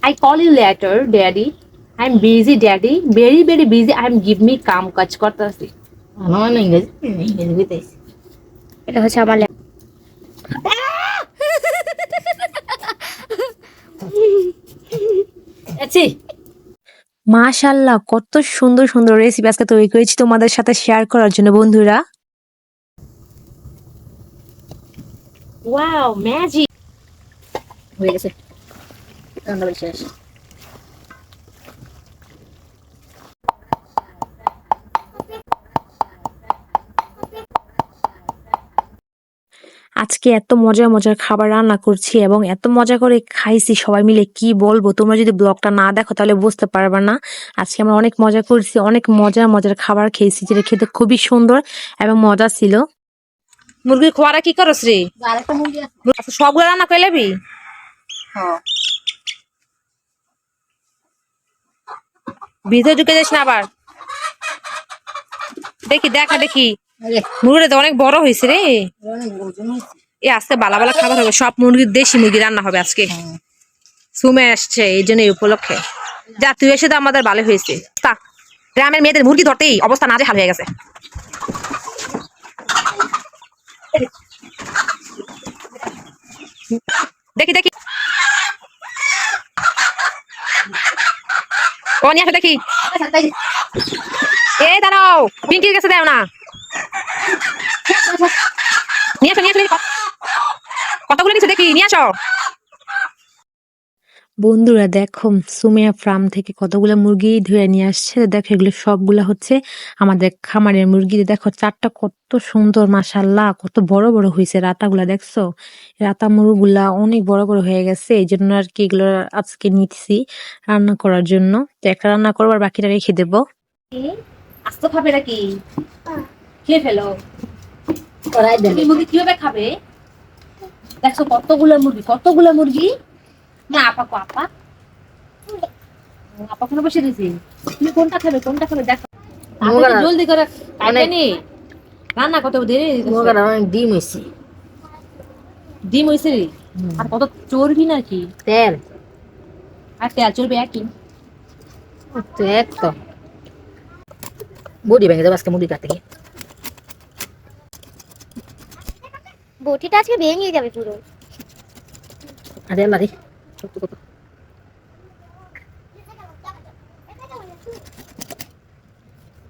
I call you later, daddy. I'm busy, daddy. Very, very busy. I'm give me কাম কাজ করতেছি। আমার না ইংরেজি বিতাইছি। এটা হচ্ছে আমার আছি। মাশাআল্লাহ, কত সুন্দর সুন্দর রেসিপি আজকে তৈরি করেছি তোমাদের সাথে শেয়ার করার জন্য বন্ধুরা। Wow, magic. হয়ে গেছে রান্না বাড়ি শেষ। আজকে এত মজার মজার খাবার রান্না করছি এবং এত মজা করে খাইছি সবাই মিলে, কি বলবো। তোমরা যদি ব্লগটা না দেখো তাহলে বুঝতে পারবে না। আজকে আমরা অনেক মজা করছি, অনেক মজার মজার খাবার খেয়েছি, যেটা খেতে খুবই সুন্দর এবং মজা ছিল। মুরগির খোয়ারা কি করছ রে? আরেকটা মুরগি আছে। আচ্ছা, সবগুলো রান্না করে লেবি? হ্যাঁ। ভিতরে ঢুকে যাস না আবার। দেখি দেখা দেখি। আরে মুরগিটা তো অনেক বড় হয়েছে রে। অনেক ওজন হয়েছে। এ আজকে বালা বালা খাবার হবে, সব মুরগির দেশি মুরগি রান্না হবে আজকে। সুমে আসছে এই জন্য এই উপলক্ষে। যা তুই এসে তো আমাদের ভালো হয়েছে। তা গ্রামের মেয়েদের মুরগি ধরতেই অবস্থা নাজেহাল হয়ে গেছে। দেখি দেখি ও নিয়ে আসো দেখি। এ দাঁড়াও, পিঙ্কির কাছে দেও না। নিয়ে আসো নিয়ে আসো, কতগুলো নিচে দেখি, নিয়ে আসো। বন্ধুরা দেখো, সুমিয়া ফার্ম থেকে কতগুলো মুরগি ধরে নিয়ে আসছে। দেখো এগুলো সবগুলা হচ্ছে আমাদের খামারের মুরগি। দেখো চারটা কত সুন্দর, মাশাআল্লাহ, কত বড় বড় হয়েছে রাতাগুলা। দেখছো রাতা মুরগুলা অনেক বড় বড় হয়ে গেছে, এই জন্য আর কি এগুলো আজকে নিচ্ছি রান্না করার জন্য। তো একটা রান্না করবো আর বাকিটা রেখে দেবো। আস্ত খাবে নাকি? খেয়ে ফেলো। কড়াই দেন। মুরগি কিভাবে খাবে? দেখছো কতগুলো মুরগি, কতগুলো মুরগি। না আপা কো আপা, আপা কোনো বসে দিয়েছি। তুমি কোনটা খাবে কোনটা খাবে দেখো। তাড়াতাড়ি জলদি করে কাটে নি রান্না কত দেরি। মুরগার অনেক ডিম হয়েছে। ডিম হয়েছে রে। আর কত চর্বি নাকি? তেল আর তেল চর্বি একই। তো এক তো বডি ভেঙে যাবে আজকে মুরগি কাটতে গিয়ে। বটিটা আজকে ভেঙে যাবে পুরো। আরে মারি কত কত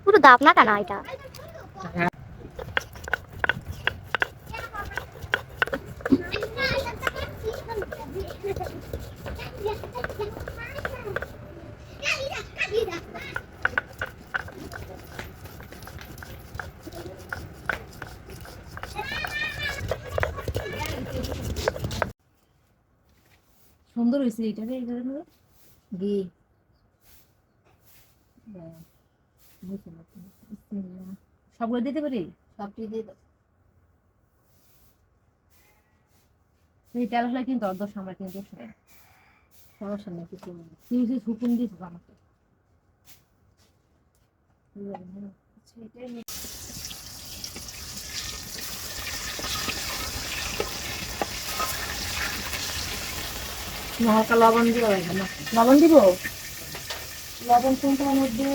পুরো দাপ না টানা এটা। সুন্দর হয়েছে এটা রে। ঘি সবগুলো দিতে পারি? সবটি দিয়ে দাও। এই তেল হলে কিন্তু অর্ধ আমরা কিন্তু সমস্যা নেই কিছু। তুই হুকুম দিস আমাকে। হালকা লবণ দিয়ে লবণ দিব? লবণ কোনটার মধ্যে?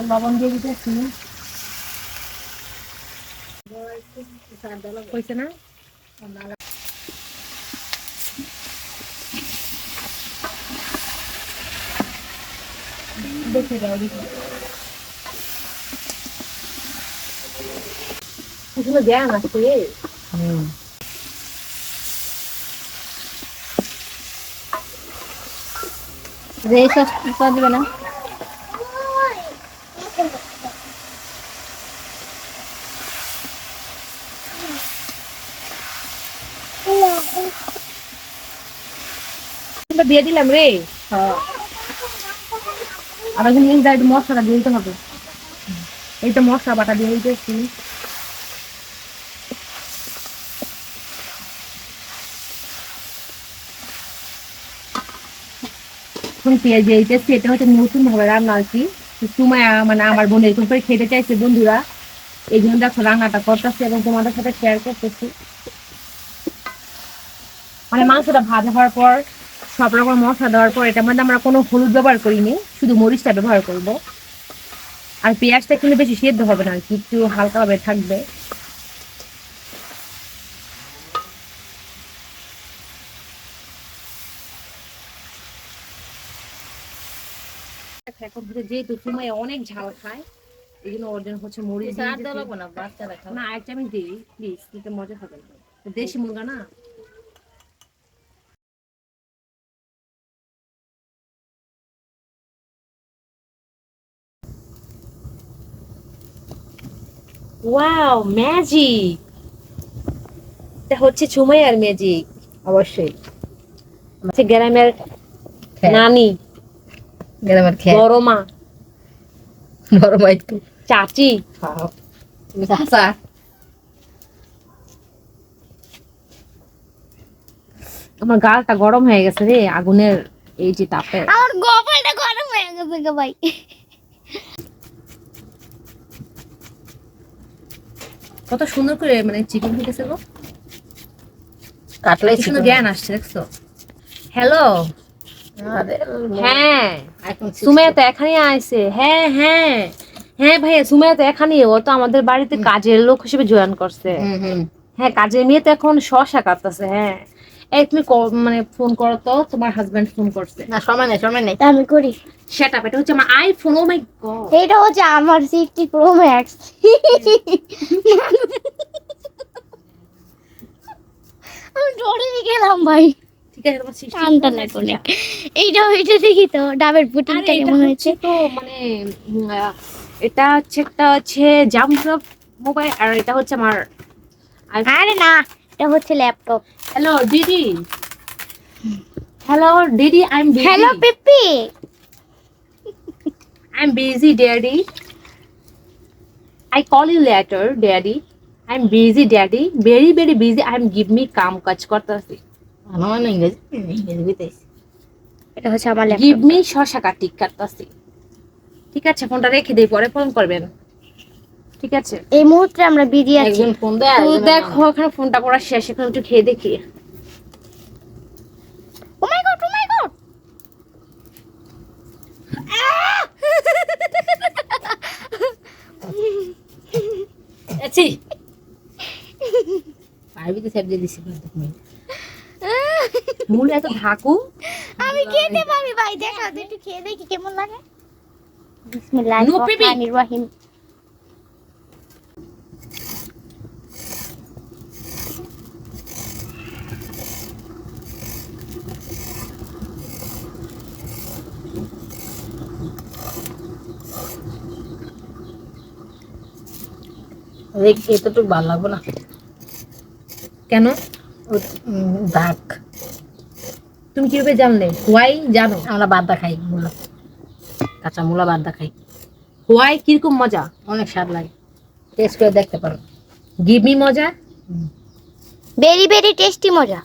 লবণ দিয়ে দিতেছি। হয়েছে না? দেখে দাও দেখি। এগুলো দেয়া না খেয়ে। দিবে না। দিয়ে দিলাম রে। হ্যাঁ আবার কিন্তু এই একটু মশলাটা দিয়ে দিতে হবে। এই তো মশলা বাটা দিয়ে দিতেছি। এখন পেঁয়াজ দিয়ে দিতেছি। এটা হচ্ছে নতুন ভাবে রান্না আর কি। সুমাইয়া মানে আমার বোন এরকম করে খেতে চাইছে বন্ধুরা, এই জন্য দেখো রান্নাটা করতেছি এবং তোমাদের সাথে শেয়ার করতেছি। মানে মাংসটা ভাজা হওয়ার পর সব রকম মশলা দেওয়ার পর এটার মধ্যে আমরা কোনো হলুদ ব্যবহার করিনি, শুধু মরিচটা ব্যবহার করব। আর পেঁয়াজটা কিন্তু বেশি সেদ্ধ হবে না, আর কি একটু হালকাভাবে থাকবে। এখন হচ্ছে যেহেতু সুমাইয়া অনেক ঝাল খায়, এই জন্য ওর জন্য হচ্ছে মরিচ দিয়ে দিতেছি। না এক চামচ দিই প্লিজ, দিতে মজা হবে না, দেশি মুরগা না। ওয়াও ম্যাজিক, এটা হচ্ছে সুমাইয়ার ম্যাজিক। অবশ্যই হচ্ছে গ্রামের খ্যার। নানি, গ্রামের খেয়ে বড় মা, বড় মাই একটু চাচি। তুমি চাচা আমার গালটা গরম হয়ে গেছে রে আগুনের এই যে তাপে। আমার গোপালটা গরম হয়ে গেছে গো ভাই। কত সুন্দর করে মানে চিকেন হইতেছে গো, কাটলাই কি সুন্দর জ্ঞান আসছে দেখছো। হ্যালো, হ্যাঁ সুমাইয়া তো এখানেই আইছে। হ্যাঁ হ্যাঁ হ্যাঁ ভাইয়া, সুমাইয়া তো এখানেই, ও তো আমাদের বাড়িতে কাজের লোক হিসেবে জয়েন করছে। হ্যাঁ কাজের মেয়ে তো এখন শশা কাটতেছে। হ্যাঁ এই তুমি মানে ফোন করো তো, তোমার হাজবেন্ড ফোন করছে। না সময় নেই, সময় নেই। তা আমি করি। সেট আপ, এটা হচ্ছে আমার আইফোন। ও মাই গড, এটা হচ্ছে আমার 60 প্রো ম্যাক্স। আমি ডরে গেলাম ভাই। ঠিক আছে তোমার 60 টানটা না কোনে। এইটা হইছে দেখি তো ডাবের পুটিংটা আরে এটা কেমন হয়েছে। হচ্ছে তো মানে এটা হচ্ছে একটা হচ্ছে জামসব মোবাইল, আর এটা হচ্ছে আমার iPhone। আরে না, এটা হচ্ছে ল্যাপটপ। হ্যালো দিদি, হ্যালো দিদি, আই এম বিজি, হ্যালো পিপি। I am busy daddy, I call you later daddy, I am busy daddy, very very busy, I am give me কাম কাজ করতেছি। আমার না ইংরেজি, ইংরেজি বিতেছি। এটা হচ্ছে আমার গিভ ল্যাপটপ। মি শশা কাটতেছি। ঠিক আছে ফোনটা রেখে দিই, পরে ফোন করবেন। ঠিক আছে এই মুহূর্তে আমরা বিজি আছি। একজন ফোন দেয় তো আরেকজন দেখো ওখানে ফোনটা করা শেষ, এখন একটু খেয়ে দেখি। ও মাই গড, ও মাই গড। আছি পারবি তো সব দিয়ে দিছি। মূল এত ঢাকু। আমি খেতে পারি ভাই, দেখা একটু খেয়ে দেখি কেমন লাগে। বিসমিল্লাহির No, baby. রহমানির রহিম। এতটুকু ভালো লাগবে না কেন? দাগ। তুমি কিভাবে জানলে? হোয়াই জানো? আমরা বাদদা খাই, মূলা, কাঁচা মূলা বাদদা খাই। হোয়াই কিরকম মজা? অনেক স্বাদ লাগে, টেস্ট করে দেখতে পারো। গিভ মি মজা। ভেরি ভেরি টেস্টি মজা।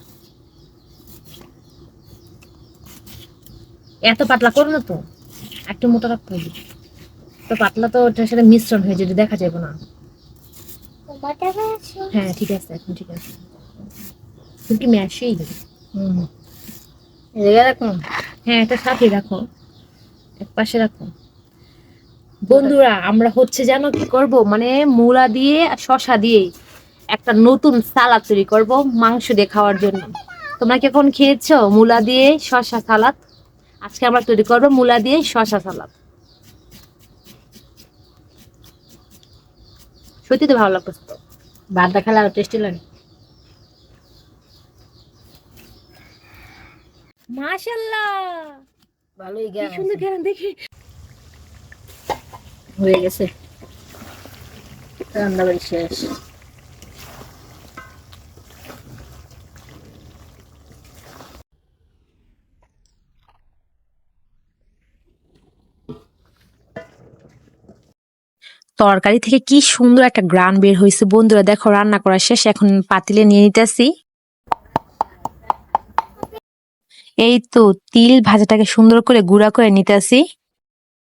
এত পাতলা করো না তো, একটু মোটা রাখতে হবে। তো পাতলা তো ওটার সাথে মিশ্রণ হয়ে যেটা দেখা যাবে না। হ্যাঁ ঠিক আছে, এখন ঠিক আছে। তুমি কি ম্যাশেই? এদিকে রাখুন। হ্যাঁ এটা সাথে রাখো, এক পাশে রাখো। বন্ধুরা আমরা হচ্ছে জানো কি করব, মানে মূলা দিয়ে আর শসা দিয়ে একটা নতুন সালাদ তৈরি করব মাংস দিয়ে খাওয়ার জন্য। তোমরা কি এখন খেয়েছো মূলা দিয়ে শসা সালাদ? আজকে আমরা তৈরি করব মূলা দিয়ে শসা সালাদ। সত্যি তো ভালো লাগতেছে তো। বাদদা খেলে আরো টেস্টি লাগে। মাশাআল্লাহ ভালোই কি জ্ঞান সুন্দর আছে। ঘ্রাণ দেখি। হয়ে গেছে রান্না বাড়ি শেষ। তরকারি থেকে কি সুন্দর একটা গ্রান বের হয়েছে বন্ধুরা। দেখো রান্না করা শেষ, এখন পাতিলে নিয়ে নিতেছি। এই তো তিল ভাজাটাকে সুন্দর করে গুঁড়া করে নিতেছি।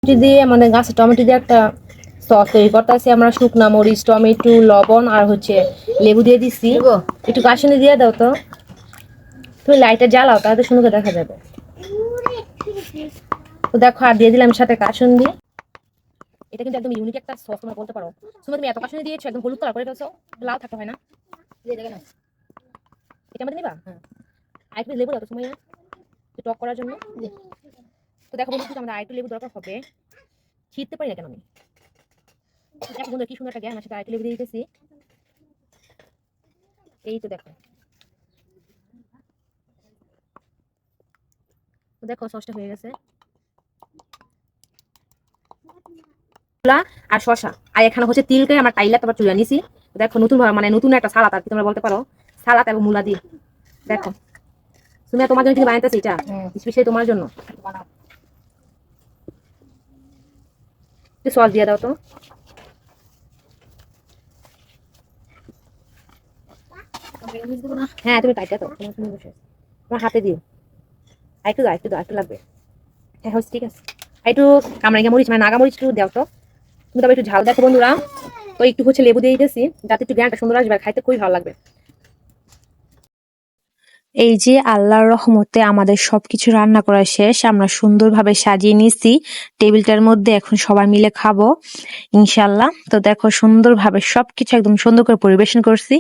টমেটো দিয়ে মানে গাছের টমেটো দিয়ে একটা সস তৈরি করতেছি আমরা, শুকনা মরিচ, টমেটো, লবণ আর হচ্ছে লেবু দিয়ে দিচ্ছি। একটু কাশুনি দিয়ে দাও তো, তুমি লাইটটা জ্বালাও তাহলে সুন্দর করে দেখা যাবে। তো দেখো আর দিয়ে দিলাম সাথে কাসুন দিয়ে। এটা কিন্তু একদম ইউনিক একটা সস তোমরা বলতে পারো। তুমি এত কাসুনি দিয়েছো, একদম হলুদ কালার করে ফেলছো, লাল থাকতে হয় না। এটা মধ্যে নিবা? হ্যাঁ। আরেকটু লেবু দাও তো সময় না টক করার জন্য। তো দেখো বন্ধু, আমরা আরেকটু লেবু দরকার হবে, ছিঁড়তে পারি না কেন আমি। দেখো বন্ধু কি সুন্দর একটা জ্ঞান, সেটা আরেকটু লেবু দিয়ে দিতেছি। এই তো দেখো, দেখো সসটা হয়ে গেছে। আর শশা আর এখানে হচ্ছে তিলকে আমার টাইলা তোমার চুলা নিছি। দেখো নতুন মানে নতুন একটা সালাদ আর কি তোমরা বলতে পারো, সালাদ এবং মূলা দিয়ে। দেখো তুমি তোমার জন্য কিন্তু বানাইতেছি, এটা স্পেশালি তোমার জন্য। একটু সস দিয়ে দাও তো। হ্যাঁ তুমি টাইটা দাও, তুমি বসে তোমার হাতে দিও। একটু দাও, একটু দাও, একটু লাগবে। হ্যাঁ হচ্ছে ঠিক আছে। একটু কামরাঙ্গা মরিচ মানে নাগা মরিচ একটু দাও তো। তুমি তবে একটু ঝাল দেখো বন্ধুরা। তো একটু হচ্ছে লেবু দিয়ে দিতেছি যাতে একটু জ্ঞানটা সুন্দর আসবে, খাইতে খুবই ভালো লাগবে। এই যে আল্লাহর রহমতে আমাদের সবকিছু রান্না করা শেষ, আমরা সুন্দরভাবে সাজিয়ে নিয়েছি টেবিলটার মধ্যে, এখন সবাই মিলে খাবো ইনশাল্লাহ। তো দেখো সুন্দরভাবে সবকিছু একদম সুন্দর করে পরিবেশন করছি।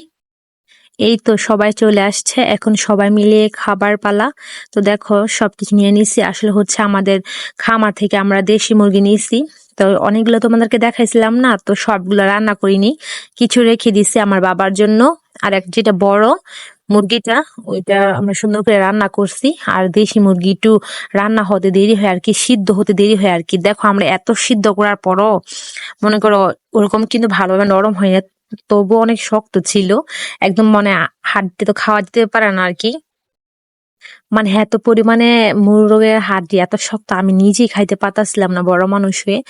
এই তো সবাই চলে আসছে, এখন সবাই মিলে খাবার পালা। তো দেখো সবকিছু নিয়ে নিছি, আসলে হচ্ছে আমাদের খামার থেকে আমরা দেশি মুরগি নিয়েছি। তো অনেকগুলো তোমাদেরকে দেখাইছিলাম না, তো সবগুলো রান্না করিনি, কিছু রেখে দিছি আমার বাবার জন্য। আর এক যেটা বড় মুরগিটা ওইটা আমরা সুন্দর করে রান্না করছি। আর দেশি মুরগি একটু রান্না হতে দেরি হয় আর কি, সিদ্ধ হতে দেরি হয় আর কি। দেখো আমরা এত সিদ্ধ করার পরও মনে করো ওরকম কিন্তু ভালোভাবে নরম হয় না, তবু অনেক শক্ত ছিল একদম, মানে হাড্ডি তো খাওয়া যেতে পারে না আর কি। মানে এত পরিমাণে মুরগের হাড্ডি এত শক্ত, আমি নিজেই খাইতে পারতাছিলাম না বড় মানুষ হয়ে।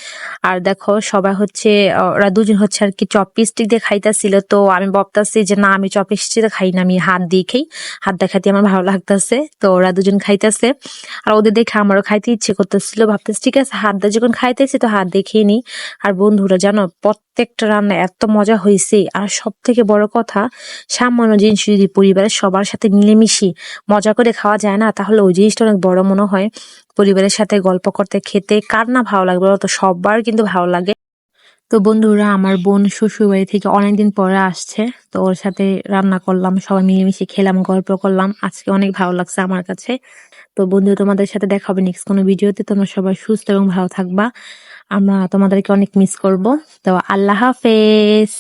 আর দেখো সবাই হচ্ছে ওরা দুজন হচ্ছে আর কি চপস্টিক দিয়ে খাইতেছিল, তো আমি ভাবতাছি যে না আমি চপস্টিক দিয়ে খাই না, আমি হাত দিয়ে খাই, হাত দিয়ে খাইতে আমার ভালো লাগতেছে। তো ওরা দুজন খাইতেছে আর ওদের দেখে আমারও খাইতে ইচ্ছে করতেছিল, ভাবতেছি ঠিক আছে হাত দিয়ে যখন খাইতেছি তো হাত দিয়ে খেয়ে নিই। আর বন্ধুরা জানো প্রত্যেকটা রান্না এত মজা হয়েছে, আর সব থেকে বড় কথা সামান্য জিনিস যদি পরিবারের সবার সাথে মিলেমিশি মজা করে খাওয়া যায় না, তাহলে ওই জিনিসটা অনেক বড় মনে হয়। পরিবারের সাথে গল্প করতে খেতে কার না ভালো লাগবে, তো সবার কিন্তু ভালো লাগে। তো বন্ধুরা আমার বোন শ্বশুর বাড়ি থেকে অনেকদিন পরে আসছে, তো ওর সাথে রান্না করলাম, সবাই মিলেমিশে খেলাম, গল্প করলাম, আজকে অনেক ভালো লাগছে আমার কাছে। তো বন্ধু তোমাদের সাথে দেখা হবে নেক্সট কোনো ভিডিওতে, তোমরা সবাই সুস্থ এবং ভালো থাকবা, আমরা তোমাদেরকে অনেক মিস করব। তো আল্লাহ হাফেজ।